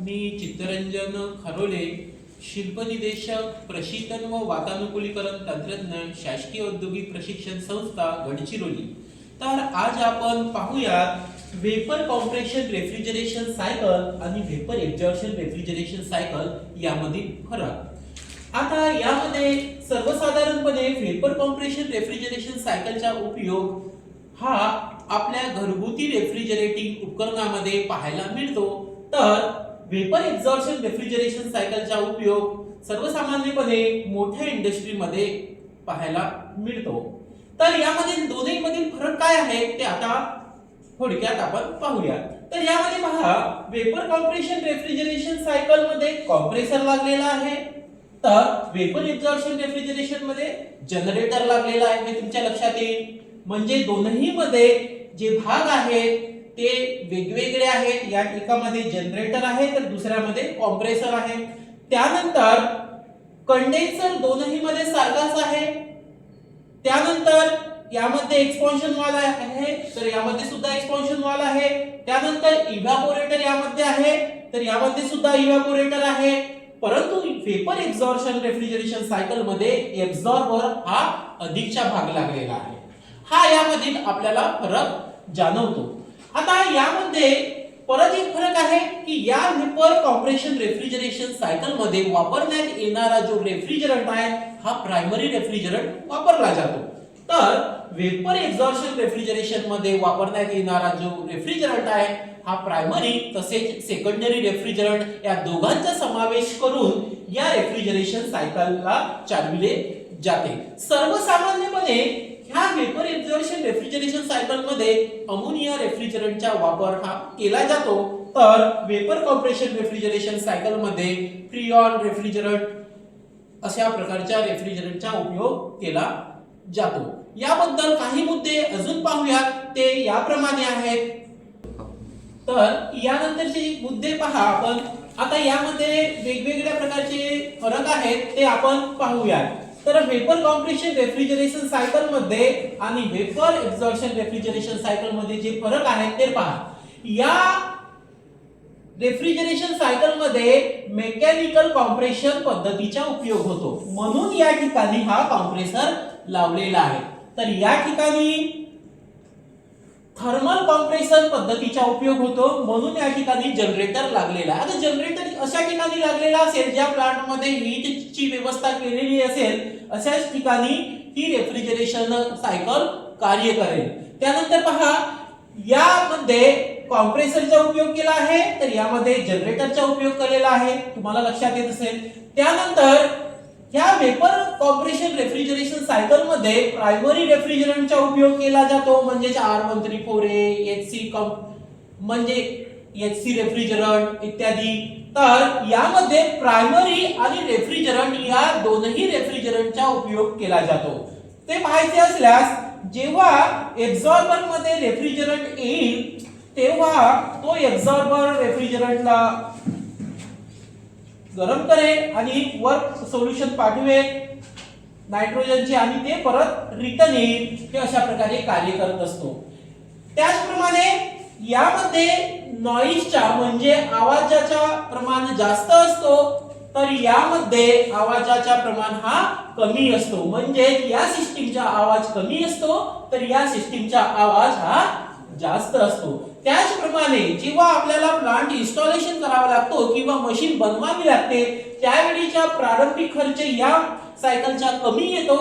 मी चित्तरंजन खरोले, शिल्पनिदेशक, प्रशीतन व वातानुकूलीकरण तंत्रज्ञ, शासकीय औद्योगिक प्रशिक्षण संस्था, गडचिरोली। तर आज आपण पाहूयात वेपर कॉम्प्रेशन रेफ्रिजरेशन सायकल आणि वेपर एक्झॉशन रेफ्रिजरेशन सायकल यामधील फरक। आता यामध्ये सर्वसाधारणपणे वेपर कॉम्प्रेशन रेफ्रिजरेशन सायकलचा उपयोग हा आपल्या घरगुती रेफ्रिजरेटिंग उपकरणामध्ये पाहायला मिळतो, तर वेपर एक्झॉशन रेफ्रिजरेशन सायकलचा उपयोग सर्वसामान्यपणे मोठ्या इंडस्ट्रीमध्ये पाहायला मिळतो। तर यामधील दोन्हीमधील फरक काय आहे ते आता थोडक्यात आपण पाहूया। तर यामध्ये पहा, वेपर कॉम्प्रेशन रेफ्रिजरेशन सायकल मध्ये कॉम्प्रेसर लागलेला आहे, तर वेपर एक्झॉशन रेफ्रिजरेशन मध्ये जनरेटर लागलेला आहे। हे तुमच्या लक्षात येईल। म्हणजे दोन्ही मध्ये जे भाग आहेत ते वेगवेगळे आहेत। या एकामध्ये जनरेटर आहे तर दुसऱ्यामध्ये कॉम्प्रेसर आहे। त्यानंतर कंडेन्सर दोन्ही मध्ये सारखाच आहे। त्यानंतर यामध्ये एक्सपान्शन वाल आहे तर यामध्ये सुद्धा एक्सपान्शन वाल आहे। त्यानंतर इव्हॅपोरेटर यामध्ये आहे तर यामध्ये सुद्धा इव्हॅपोरेटर आहे। परंतु वेपर एक्झॉशन रेफ्रिजरेशन सायकल मध्ये एब्झॉर्बर हा अधिकचा भाग लागलेला आहे। हा यामधील आपल्याला फरक जाणवतो। आता यामध्ये परत एक फरक आहे की या वेपर कॉम्प्रेशन रेफ्रिजरेशन सायकल मध्ये वापरण्यात येणारा जो रेफ्रिजरंट आहे हा प्रायमरी रेफ्रिजरंट वापरला जातो, तर वेपर एक्झॉशन रेफ्रिजरेशन मध्ये वापरण्यात येणारा जो रेफ्रिजरंट आहे हा प्रायमरी तसेच सेकंडरी रेफ्रिजरंट या दोघांचा समावेश करून या रेफ्रिजरेशन सायकलला चालविले जाते। सर्वसामान्यपणे ह्या वेपर एक्झॉशन रेफ्रिजरेशन सायकल मध्ये अमोनिया रेफ्रिजरंटचा वापर हा केला जातो, तर वेपर कॉम्प्रेशन रेफ्रिजरेशन सायकल मध्ये फ्रीऑन रेफ्रिजरंट अशा प्रकारच्या रेफ्रिजरंटचा उपयोग केला जातो। याबद्दल काही मुद्दे अजून पाहूया, ते याप्रमाणे आहेत। तर यानंतरचे मुद्दे पहा आपण। आता यामध्ये वेगवेगळ्या प्रकारचे फरक आहेत ते आपण पाहूया। तर वेपर कॉम्प्रेशन रेफ्रिजरेशन सायकल मध्ये आणि वेपर एक्झॉशन रेफ्रिजरेशन सायकल मध्ये जे फरक आहेत ते पहा। या रेफ्रिजरेशन सायकल मध्ये मेकॅनिकल कॉम्प्रेशन पद्धतीचा उपयोग होतो, म्हणून या ठिकाणी हा कॉम्प्रेसर लावलेला आहे। तर या ठिकाणी थर्मल कॉम्प्रेशन पद्धतीचा उपयोग होतो, म्हणून या ठिकाणी जनरेटर लागलेला आहे। आता जनरेटर अशा ठिकाणी लागलेला असेल ज्या प्लांट मध्ये हीटची व्यवस्था केलेली असेल, अशाच ठिकाणी ही रेफ्रिजरेशन सायकल कार्य करेल। त्यानंतर पहा, यामध्ये कॉम्प्रेसरचा उपयोग केला आहे तर यामध्ये जनरेटरचा उपयोग केलेला आहे, तुम्हाला लक्षात येत असेल। त्यानंतर ह्या वेपर कॉम्प्रेशन रेफ्रिजरेशन सायकल मध्ये प्रायमरी रेफ्रिजरंटचा उपयोग केला जातो, म्हणजे R134a HC म्हणजे HC रेफ्रिजरंट इत्यादी। तर यामध्ये प्रायमरी आणि रेफ्रिजरंट या दोन्ही रेफ्रिजरंटचा उपयोग केला जातो। ते पाहायचे असल्यास जेव्हा एक्झॉर्बर मध्ये रेफ्रिजरंट येईल तेव्हा तो एक्झॉर्बर रेफ्रिजरंटला गरम करेल आणि वर सोल्युशन पाठवेल नायट्रोजनचे आणि ते परत रिटर्न येईल। हे अशा प्रकारे कार्य करत असतो। त्याचप्रमाणे यामध्ये नॉइजचा म्हणजे आवाजाचा प्रमाण जास्त असतो, तर यामध्ये आवाजाचा प्रमाण हा कमी असतो। म्हणजे या सिस्टीमचा आवाज कमी असतो तर या सिस्टीमचा आवाज हा जास्त असतो। त्याचप्रमाणे जेव्हा आपल्याला प्लांट इन्स्टॉलेशन करावा लागतो किंवा मशीन बनवावी लागते त्यावेळीचा प्रारंभिक खर्च या सायकलचा कमी येतो,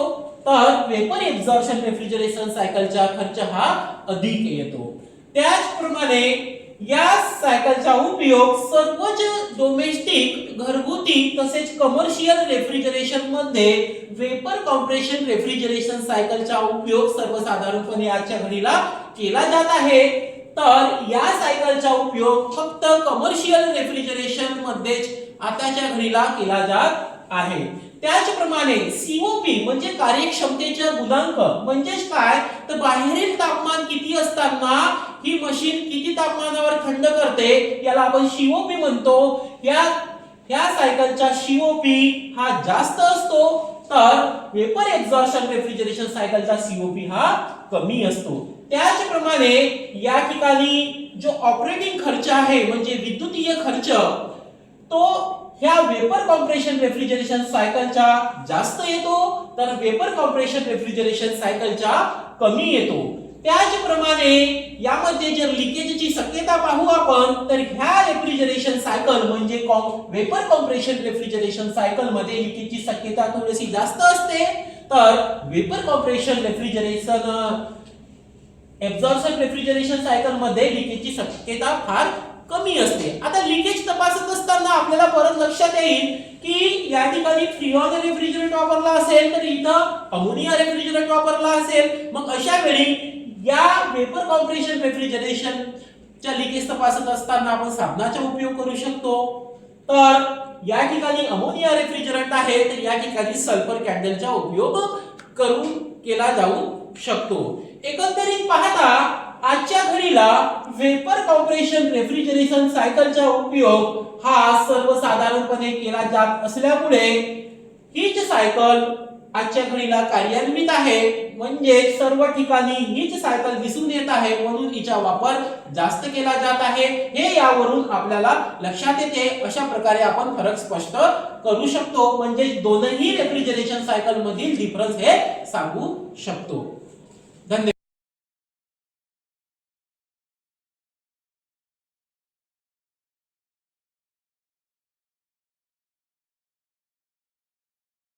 तर वेपर एक्झॉशन रेफ्रिजरेशन सायकलचा खर्च हा अधिक येतो। त्याचप्रमाणे या सायकलचा उपयोग सर्वच डोमेस्टिक घरगुती तसेच कमर्शियल रेफ्रिजरेशन मध्ये वेपर कॉम्प्रेशन रेफ्रिजरेशन सायकलचा उपयोग सर्वसाधारणपणे आजच्या घडीला केला जात आहे। तर या सायकलचा उपयोग फक्त कमर्शियल रेफ्रिजरेशन मध्येच आताच्या घडीला केला जात आहे। त्याचप्रमाणे सीओपी म्हणजे कार्यक्षमतेचा गुणांक म्हणजेच काय, तर बाहेरील तापमान किती असताना ही मशीन किती तापमानावर थंड करते याला आपण सीओपी म्हणतो। या सायकलचा सीओपी हा जास्त असतो, तर वेपर एक्झॉशन रेफ्रिजरेशन सायकलचा सीओपी हा कमी असतो। त्याचप्रमाणे या ठिकाणी जो ऑपरेटिंग खर्च आहे म्हणजे विद्युतीय खर्च तो ह्या वेपर कॉम्प्रेशन रेफ्रिजरेशन सायकलच्या जास्त येतो तर वेपर कॉम्प्रेशन रेफ्रिजरेशन सायकलच्या कमी येतो। त्याचप्रमाणे यामध्ये जर लिकेजची शक्यता पाहू आपण तर ह्या रेफ्रिजरेशन सायकल म्हणजे वेपर कॉम्प्रेशन रेफ्रिजरेशन सायकल मध्ये लिकेजची शक्यता थोडीशी जास्त असते तर vapour compression refrigeration absorption refrigeration cycle मध्ये लिकेजची शक्यता फार कमी असते। आता लिकेज तपासत असताना आपल्याला परत लक्षात येईल की या ठिकाणी फ्रिऑन रेफ्रिजरंट वापरला असेल तर इथं अमोनिया रेफ्रिजरंट वापरला असेल, मग अशा वेळी या वेपर कॉम्प्रेशन रेफ्रिजरेशन च्या लिकेज तपासत असताना आपण साबणाचा उपयोग करू शकतो। तर या ठिकाणी अमोनिया रेफ्रिजरंट आहे तर या ठिकाणी सल्फर कॅन्डलचा उपयोग करून केला जाऊ शकतो। एकंदरीत पाहता आजच्या घडीला वेपर कॉम्प्रेशन रेफ्रिजरेशन सायकलचा उपयोग हा सर्वसाधारणपणे केला जात असल्यामुळे हीच सायकल आजच्या घडीला कार्यान्वित आहे, म्हणजे सर्व ठिकाणी हीच सायकल दिसून येत आहे म्हणून हिचा वापर जास्त केला जात आहे हे यावरून आपल्याला लक्षात येते। अशा प्रकारे आपण फरक स्पष्ट करू शकतो, म्हणजे दोनही रेफ्रिजरेशन सायकल मधील डिफरन्स हे सांगू शकतो। धन्यवाद।